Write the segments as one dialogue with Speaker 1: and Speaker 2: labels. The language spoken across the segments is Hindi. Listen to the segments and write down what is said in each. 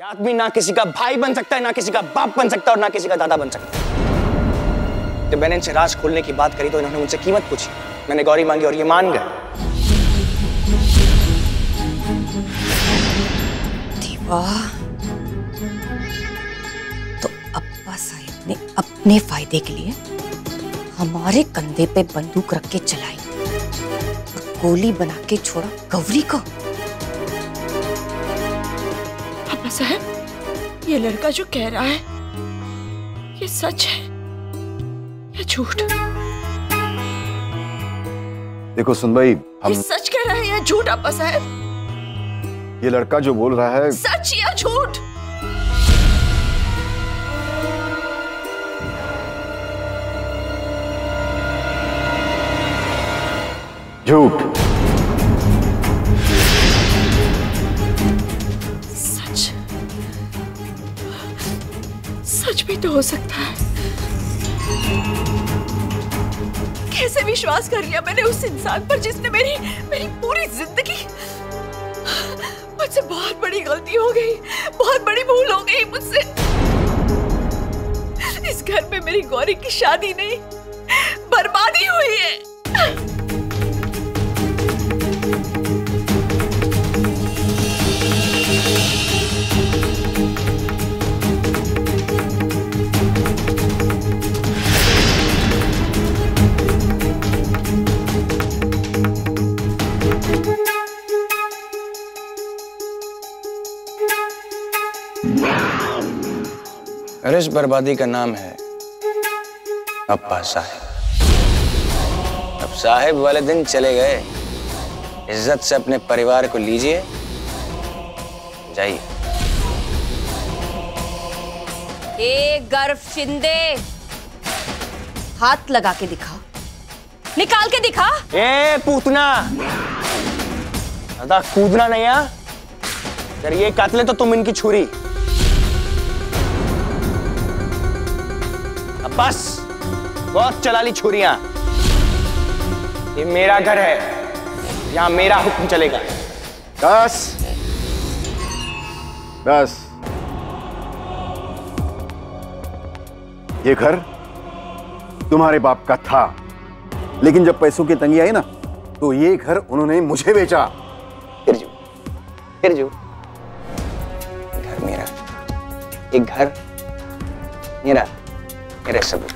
Speaker 1: आदमी ना किसी का भाई बन सकता है, ना किसी का बाप बन सकता है और ना किसी का दादा बन सकता है। जब मैंने इनसे राज खोलने की बात करी तो इन्होंने मुझसे कीमत पूछी, मैंने गौरी मांगी और ये मान गए।
Speaker 2: देवा, तो अब्बा साहब ने अपने फायदे के लिए हमारे कंधे पे बंदूक रख के चलाई और गोली बना के छोड़ा गौरी को।
Speaker 3: अब्बा साहब, ये लड़का जो कह रहा है ये सच है या झूठ?
Speaker 4: देखो सुनभाई,
Speaker 3: ये सच कह रहा है या झूठ अब्बा साहब?
Speaker 4: ये लड़का जो बोल रहा है
Speaker 3: सच या झूठ?
Speaker 4: झूठ।
Speaker 3: सच भी तो हो सकता है। कैसे विश्वास कर लिया मैंने उस इंसान पर जिसने मेरी पूरी जिंदगी। मुझसे बहुत बड़ी गलती हो गई, बहुत बड़ी भूल हो गई मुझसे। इस घर में मेरी गौरी की शादी नहीं, बर्बादी हुई है।
Speaker 1: और इस बर्बादी का नाम है अब्बा साहब। अब साहब वाले दिन चले गए, इज्जत से अपने परिवार को लीजिए, जाइए।
Speaker 2: ए गर्व शिंदे, हाथ लगा के दिखा, निकाल के दिखा।
Speaker 1: ए पूतना, ज्यादा कूदना नहीं है। अगर ये कातले तो तुम इनकी छुरी। अब बस बहुत चला ली छुरियां। ये मेरा घर है, यहां मेरा हुक्म चलेगा।
Speaker 4: बस बस, ये घर तुम्हारे बाप का था, लेकिन जब पैसों की तंगी आई ना तो ये घर उन्होंने मुझे बेचा।
Speaker 1: फिर जो घर मेरा, ये घर मेरा, मेरे सबूत।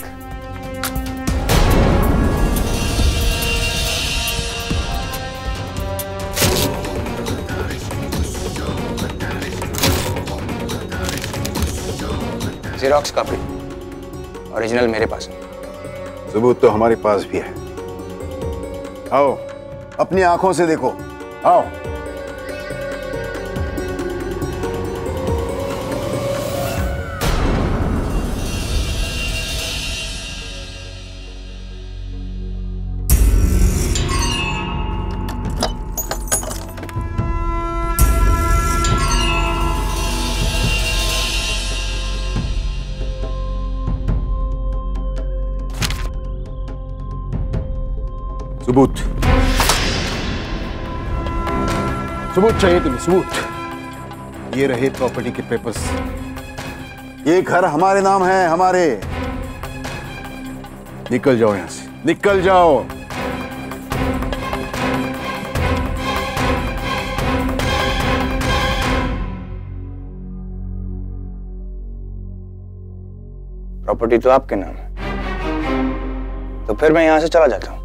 Speaker 1: ज़ेरॉक्स कॉपी, ओरिजिनल मेरे पास है।
Speaker 4: सबूत तो हमारे पास भी है। आओ, अपनी आंखों से देखो, आओ। सबूत, सबूत चाहिए तुम्हें, सबूत। ये रहे प्रॉपर्टी के पेपर्स। ये घर हमारे नाम है, हमारे। निकल जाओ यहां से, निकल जाओ।
Speaker 1: प्रॉपर्टी तो आपके नाम है, तो फिर मैं यहां से चला जाता हूं।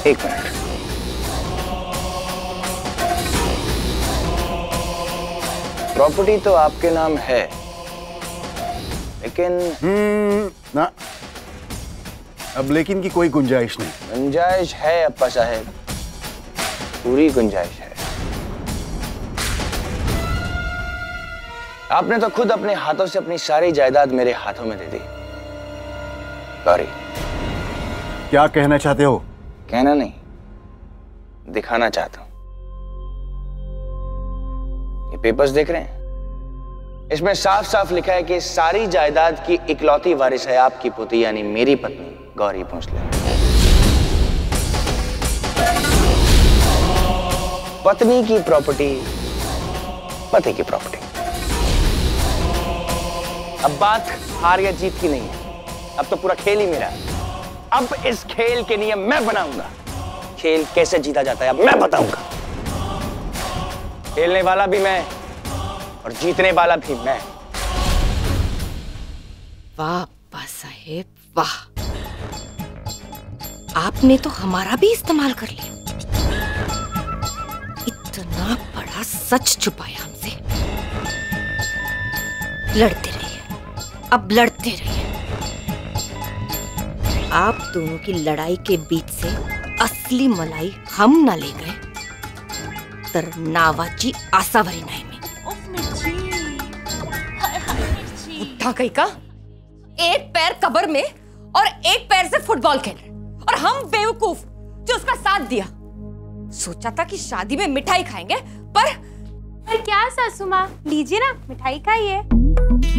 Speaker 1: एक मिनट, प्रॉपर्टी तो आपके नाम है, लेकिन
Speaker 4: ना, अब लेकिन की कोई गुंजाइश नहीं।
Speaker 1: गुंजाइश है अप्पा साहब, पूरी गुंजाइश है। आपने तो खुद अपने हाथों से अपनी सारी जायदाद मेरे हाथों में दे दी। गौरी,
Speaker 4: क्या कहना चाहते हो?
Speaker 1: कहना नहीं, दिखाना चाहता हूं। पेपर्स देख रहे हैं? इसमें साफ साफ लिखा है कि सारी जायदाद की इकलौती वारिस है आपकी पुत्री यानी मेरी पत्नी गौरी भोंसले। पत्नी की प्रॉपर्टी पति की प्रॉपर्टी। अब बात हार या जीत की नहीं है, अब तो पूरा खेल ही मेरा है। अब इस खेल के नियम मैं बनाऊंगा। खेल कैसे जीता जाता है अब मैं बताऊंगा। खेलने वाला भी मैं और जीतने वाला भी मैं।
Speaker 2: वाह अप्पा साहेब वाह, आपने तो हमारा भी इस्तेमाल कर लिया। इतना बड़ा सच छुपाया हमसे। लड़ते रहिए, अब लड़ते रहिए। आप दोनों की लड़ाई के बीच से असली मलाई हम ना ले गए तर नावाची आसावरी नाही में। उठा कहीं का एक पैर कब्र में और एक पैर से फुटबॉल खेल रहे, और हम बेवकूफ जो उसका साथ दिया। सोचा था कि शादी में मिठाई खाएंगे, पर
Speaker 5: क्या सासू माँ, लीजिए ना मिठाई खाइए।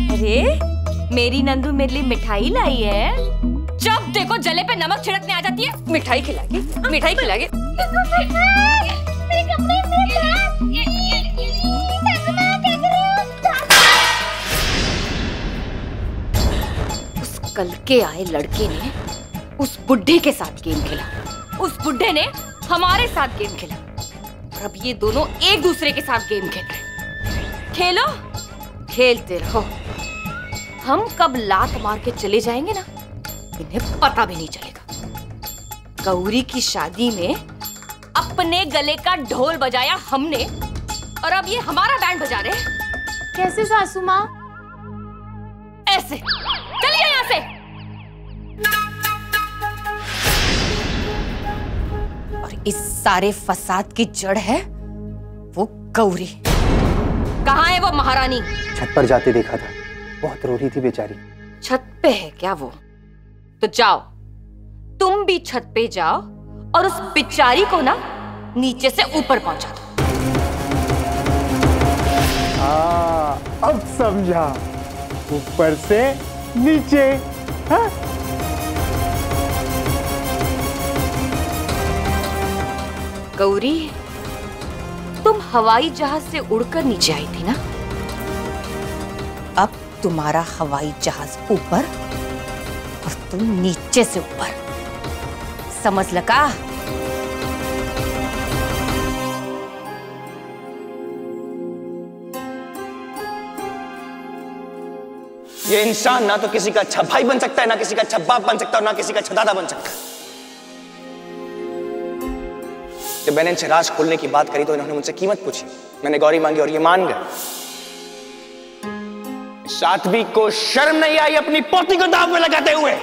Speaker 2: अरे मेरी नंदू मेरे लिए मिठाई लाई है। जब देखो जले पे नमक छिड़कने आ जाती है। मिठाई खिलाएगी, मिठाई खिलाएगी। उस कल के आए लड़के ने उस बुड्ढे के साथ गेम खेला, उस बुड्ढे ने हमारे साथ गेम खेला, और अब ये दोनों एक दूसरे के साथ गेम खेल रहे। खेलो, खेलते रहो। हम कब लात मार के चले जाएंगे ना, इन्हें पता भी नहीं चलेगा। गौरी की शादी में अपने गले का ढोल बजाया हमने, और अब ये हमारा बैंड बजा रहे हैं।
Speaker 5: कैसे सासू माँ?
Speaker 2: ऐसे। चलिए यहाँ से। और इस सारे फसाद की जड़ है वो गौरी। कहाँ है वो महारानी?
Speaker 6: छत पर जाते देखा था, बहुत रो रही थी बेचारी।
Speaker 2: छत पे है क्या वो? तो जाओ, तुम भी छत पे जाओ और उस बेचारी को ना नीचे से ऊपर पहुंचा दो।
Speaker 6: अब समझा, ऊपर से नीचे। हाँ?
Speaker 2: गौरी, तुम हवाई जहाज से उड़कर नीचे आई थी ना? अब तुम्हारा हवाई जहाज ऊपर और तुम नीचे से ऊपर। समझ लगा?
Speaker 1: ये इंसान ना तो किसी का अच्छा भाई बन सकता है, ना किसी का अच्छा बाप बन सकता है, और ना किसी का अच्छा दादा बन सकता है। जब मैंने इनसे राज खोलने की बात करी तो इन्होंने मुझसे कीमत पूछी। मैंने गौरी मांगी और ये मान गए। साध्वी को शर्म नहीं आई अपनी पोती को दांव में लगाते हुए।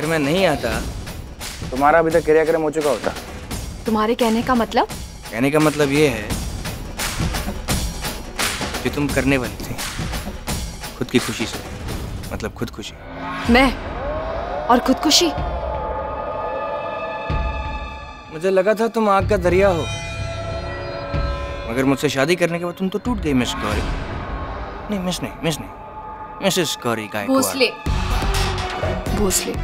Speaker 1: मैं नहीं आता तुम्हारा अभी तक क्रियाक्रम हो चुका होता।
Speaker 3: तुम्हारे कहने का मतलब?
Speaker 1: कहने का मतलब ये है कि तुम करने वाली थी खुद की खुशी से, मतलब खुदकुशी।
Speaker 3: मैं और खुदकुशी?
Speaker 1: मुझे लगा था तुम आग का दरिया हो, मगर मुझसे शादी करने के बाद तुम तो टूट गई मिस गौरी। नहीं मिस नहीं, मिसेस गौरी गायकवाड़।
Speaker 3: भोसले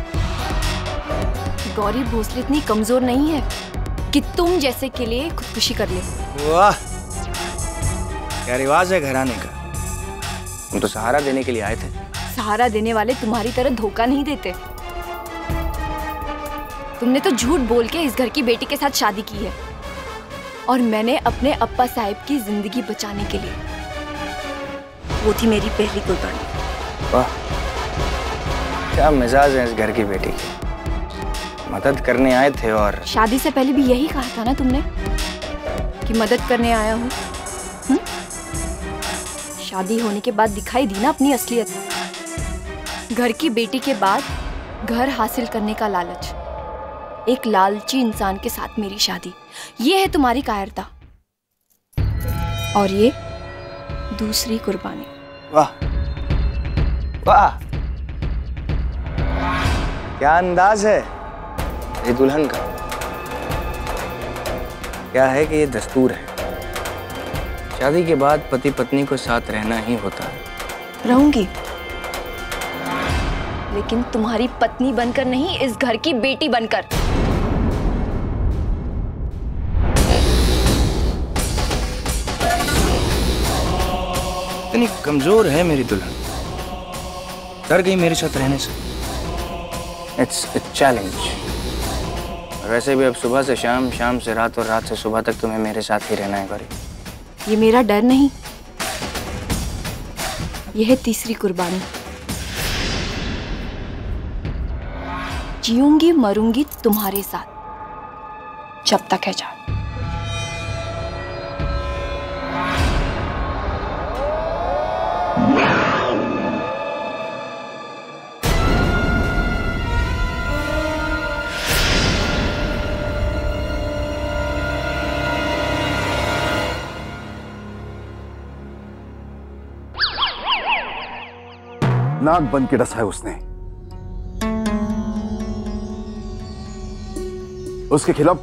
Speaker 3: गौरी भोसले इतनी कमजोर नहीं है।
Speaker 2: कि तुम जैसे के लिए खुदकुशी कर ले।
Speaker 1: वाह, क्या रिवाज है घराने का। तुम तो सहारा देने के लिए आए थे।
Speaker 2: सहारा देने वाले तुम्हारी तरह धोखा नहीं देते। तुमने तो झूठ बोल के इस घर की बेटी के साथ शादी की है, और मैंने अपने अप्पा साहब की जिंदगी बचाने के लिए। वो थी मेरी पहली कुर्बानी।
Speaker 1: वाह, क्या मिजाज है इस घर की बेटी की। मदद करने आए थे और
Speaker 2: शादी से पहले भी यही कहा था ना तुमने कि मदद करने आया हूँ। शादी होने के बाद दिखाई दी ना अपनी असलियत। घर की बेटी के बाद घर हासिल करने का लालच, एक लालची इंसान के साथ मेरी शादी, ये है तुम्हारी कायरता। और ये दूसरी कुर्बानी।
Speaker 1: वाह वाह, क्या अंदाज है ये दुल्हन का। क्या है कि ये दस्तूर है, शादी के बाद पति पत्नी को साथ रहना ही होता है।
Speaker 2: रहूंगी, लेकिन तुम्हारी पत्नी बनकर नहीं, इस घर की बेटी बनकर।
Speaker 1: इतनी कमजोर है मेरी दुल्हन, डर गई मेरे साथ रहने से। It's a challenge. वैसे भी अब सुबह से शाम, शाम से रात और रात से सुबह तक तुम्हें मेरे साथ ही रहना है गौरी।
Speaker 2: ये मेरा डर नहीं, यह है तीसरी कुर्बानी। जीऊंगी मरूंगी तुम्हारे साथ, जब तक है जान।
Speaker 4: नाक बन के डसा है उसने। उसके खिलाफ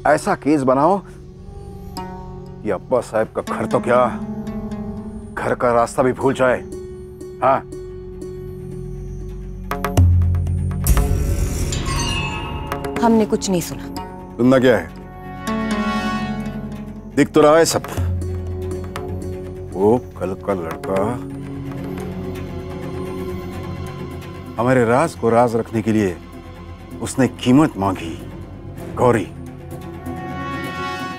Speaker 4: ऐसा केस बनाओ कि अब्बा साहब का घर तो क्या, घर का रास्ता भी भूल जाए। हाँ,
Speaker 2: हमने कुछ नहीं सुना।
Speaker 4: सुनना क्या है, दिख तो रहा है सब। वो कल का लड़का हमारे राज को राज रखने के लिए उसने कीमत मांगी, गौरी,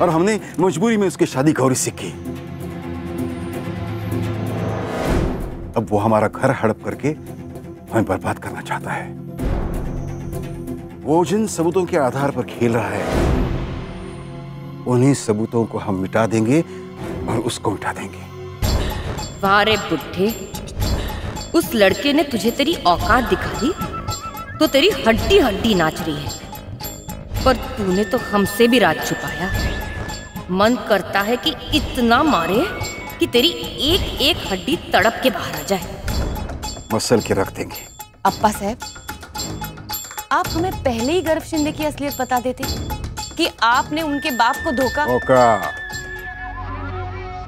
Speaker 4: और हमने मजबूरी में उसकी शादी गौरी से की। अब वो हमारा घर हड़प करके हमें बर्बाद करना चाहता है। वो जिन सबूतों के आधार पर खेल रहा है, उन्हीं सबूतों को हम मिटा देंगे और उसको मिटा देंगे।
Speaker 7: वाह रे बुड्ढे, उस लड़के ने तुझे तेरी औकात दिखा दी तो तेरी हड्डी हड्डी नाच रही है, पर तूने तो हमसे भी राज छुपाया। मन करता है कि इतना मारे कि तेरी एक एक हड्डी तड़प के बाहर आ जाए।
Speaker 4: मसल के रख देंगे।
Speaker 2: अप्पा साहब, आप हमें पहले ही गर्व शिंदे की असलियत बता देते कि आपने उनके बाप को धोखा।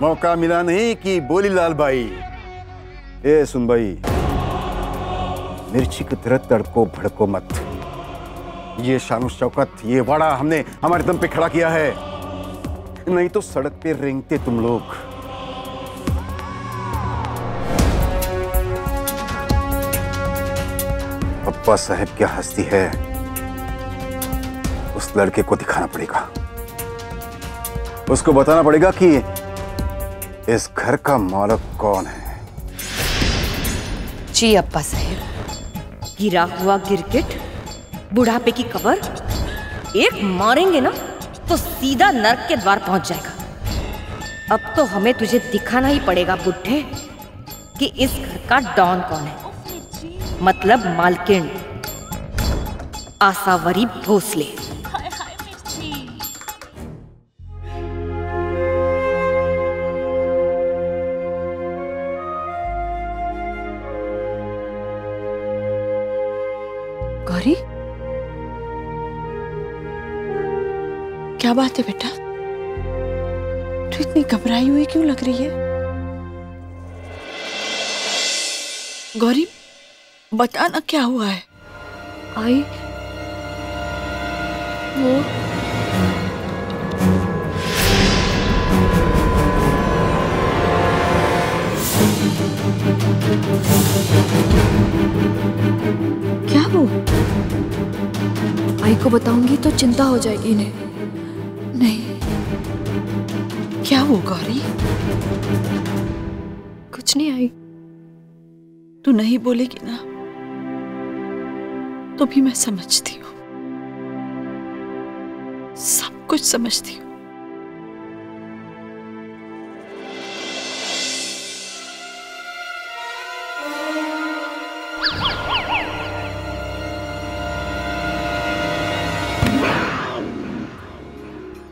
Speaker 4: मौका मिला नहीं कि बोली लाल भाई। ए सुन भाई, मिर्ची की तरह तड़को भड़को मत। ये शान शौकत, ये वाड़ा हमने हमारे दम पे खड़ा किया है, नहीं तो सड़क पे रेंगते तुम लोग। अब्बा साहब क्या हस्ती है, उस लड़के को दिखाना पड़ेगा। उसको बताना पड़ेगा कि इस घर का मालिक कौन है।
Speaker 2: जी अप्पा साहब।
Speaker 7: गिरा हुआ गिरगिट, बुढ़ापे की कबर, एक मारेंगे ना तो सीधा नर्क के द्वार पहुंच जाएगा। अब तो हमें तुझे दिखाना ही पड़ेगा बुड्ढे कि इस घर का डॉन कौन है, मतलब मालकिन आसावरी भोसले।
Speaker 3: गौरी, क्या बात है बेटा? तू इतनी घबराई हुई क्यों लग रही है? गौरी, बताना क्या हुआ है?
Speaker 2: आई,
Speaker 3: को बताऊंगी तो चिंता हो जाएगी इन्हें। नहीं।
Speaker 8: क्या वो गौरी?
Speaker 3: कुछ नहीं आई।
Speaker 8: तू नहीं बोलेगी ना तो भी मैं समझती हूँ, सब कुछ समझती हूँ।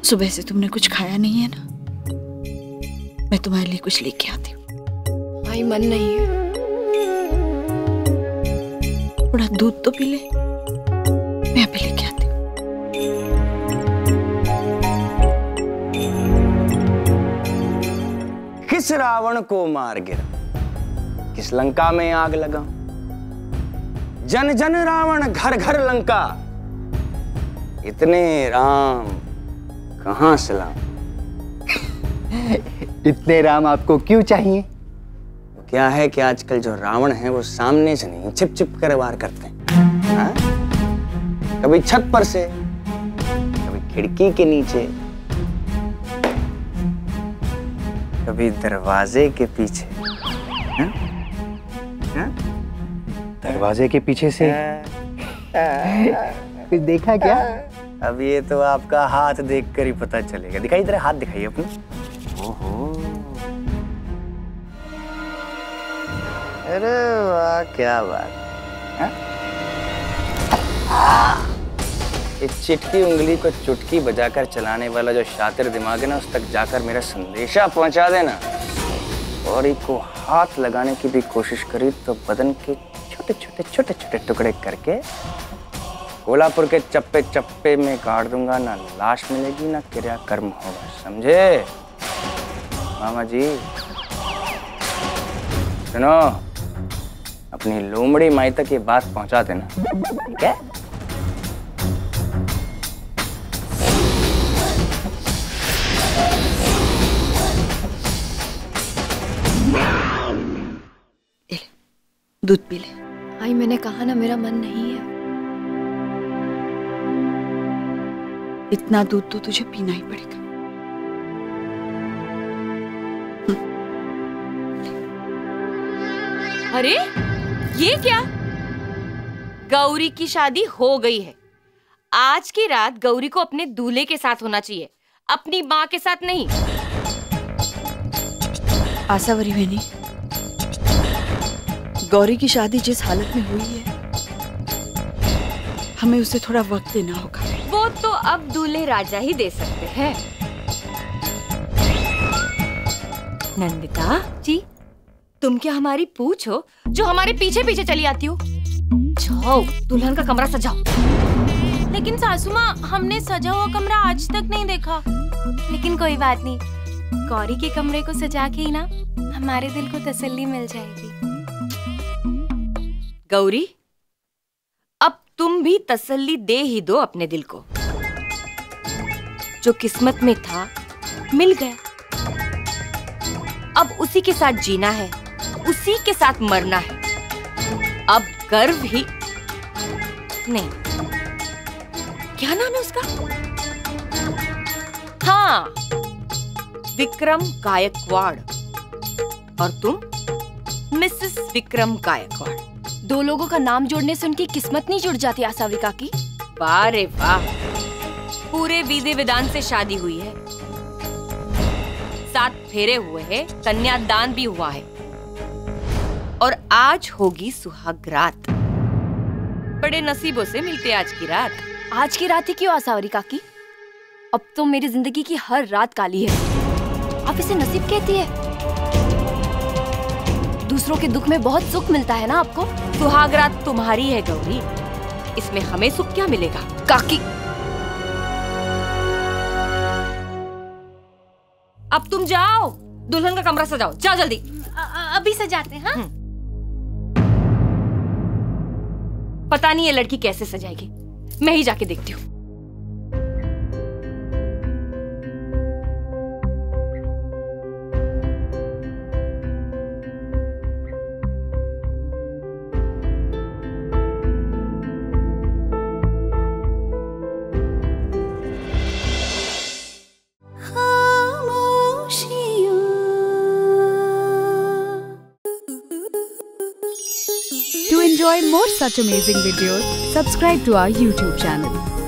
Speaker 8: सुबह से तुमने कुछ खाया नहीं है ना? मैं तुम्हारे लिए कुछ लेके आती हूँ।
Speaker 3: आई मन नहीं है।
Speaker 8: थोड़ा दूध तो पी ले, मैं अभी लेके आती हूँ।
Speaker 1: किस रावण को मार गिरा, किस लंका में आग लगा, जन जन रावण घर घर लंका, इतने राम कहां से लाऊं?
Speaker 6: इतने राम आपको क्यों चाहिए?
Speaker 1: क्या है कि आजकल जो रावण हैं वो सामने से नहीं छिप छिप कर वार करते हैं। हाँ? कभी छत पर से, कभी खिड़की के नीचे, कभी दरवाजे के पीछे। हाँ? हाँ?
Speaker 6: दरवाजे के पीछे से कुछ देखा क्या?
Speaker 1: अब ये तो आपका हाथ देखकर ही पता चलेगा। दिखाई तेरा हाथ दिखाइए अपना। ओहो, अरे वाह, क्या बात है। इस चिटकी उंगली को चुटकी बजाकर चलाने वाला जो शातिर दिमाग है ना, उस तक जाकर मेरा संदेशा पहुंचा देना। और को हाथ लगाने की भी कोशिश करी तो बदन के छोटे छोटे छोटे छोटे टुकड़े करके कोल्हापुर के चप्पे चप्पे में गाड़ दूंगा। ना लाश मिलेगी ना क्रियाकर्म होगा, समझे मामा जी? सुनो, अपनी लोमड़ी माई तक ये बात पहुंचा देना, ठीक है?
Speaker 8: ले, दूध पी ले।
Speaker 3: आई मैंने कहा ना मेरा मन नहीं है।
Speaker 8: इतना दूध तो तुझे पीना ही पड़ेगा।
Speaker 7: अरे ये क्या? गौरी की शादी हो गई है। आज की रात गौरी को अपने दूल्हे के साथ होना चाहिए, अपनी माँ के साथ नहीं।
Speaker 8: आशावरी बहनी, गौरी की शादी जिस हालत में हुई है, हमें उसे थोड़ा वक्त देना होगा।
Speaker 7: वो तो अब दूल्हे राजा ही दे सकते हैं। नंदिता जी, तुम क्या हमारी पूछ हो जो हमारे पीछे पीछे चली आती हो? जाओ दुल्हन का कमरा सजाओ।
Speaker 5: लेकिन सासू माँ, हमने सजा हुआ कमरा आज तक नहीं देखा। लेकिन कोई बात नहीं, गौरी के कमरे को सजा के ही ना हमारे दिल को तसल्ली मिल जाएगी।
Speaker 7: गौरी, अब तुम भी तसल्ली दे ही दो अपने दिल को। जो किस्मत में था मिल गया, अब उसी के साथ जीना है, उसी के साथ मरना है। अब गर्व ही नहीं, क्या नाम है उसका? हाँ, विक्रम गायकवाड़। और तुम मिसेस विक्रम गायकवाड़।
Speaker 2: दो लोगों का नाम जोड़ने से उनकी किस्मत नहीं जुड़ जाती आसाविका की?
Speaker 7: वाह रे वाह, पूरे विधि विधान से शादी हुई है, 7 फेरे हुए हैं, कन्यादान भी हुआ है, और आज होगी सुहाग रात। बड़े नसीबों से मिलते आज की रात।
Speaker 2: आज की रात ही क्यों आसावरी काकी? अब तो मेरी जिंदगी की हर रात काली है। आप इसे नसीब कहती है? दूसरों के दुख में बहुत सुख मिलता है ना आपको।
Speaker 7: सुहाग रात तुम्हारी है गौरी, इसमें हमें सुख क्या मिलेगा?
Speaker 2: काकी,
Speaker 7: अब तुम जाओ, दुल्हन का कमरा सजाओ, जाओ जल्दी।
Speaker 5: अभी सजाते हैं। हाँ?
Speaker 7: पता नहीं ये लड़की कैसे सजाएगी, मैं ही जाके देखती हूँ।
Speaker 9: enjoy more such amazing videos, subscribe to our YouTube channel.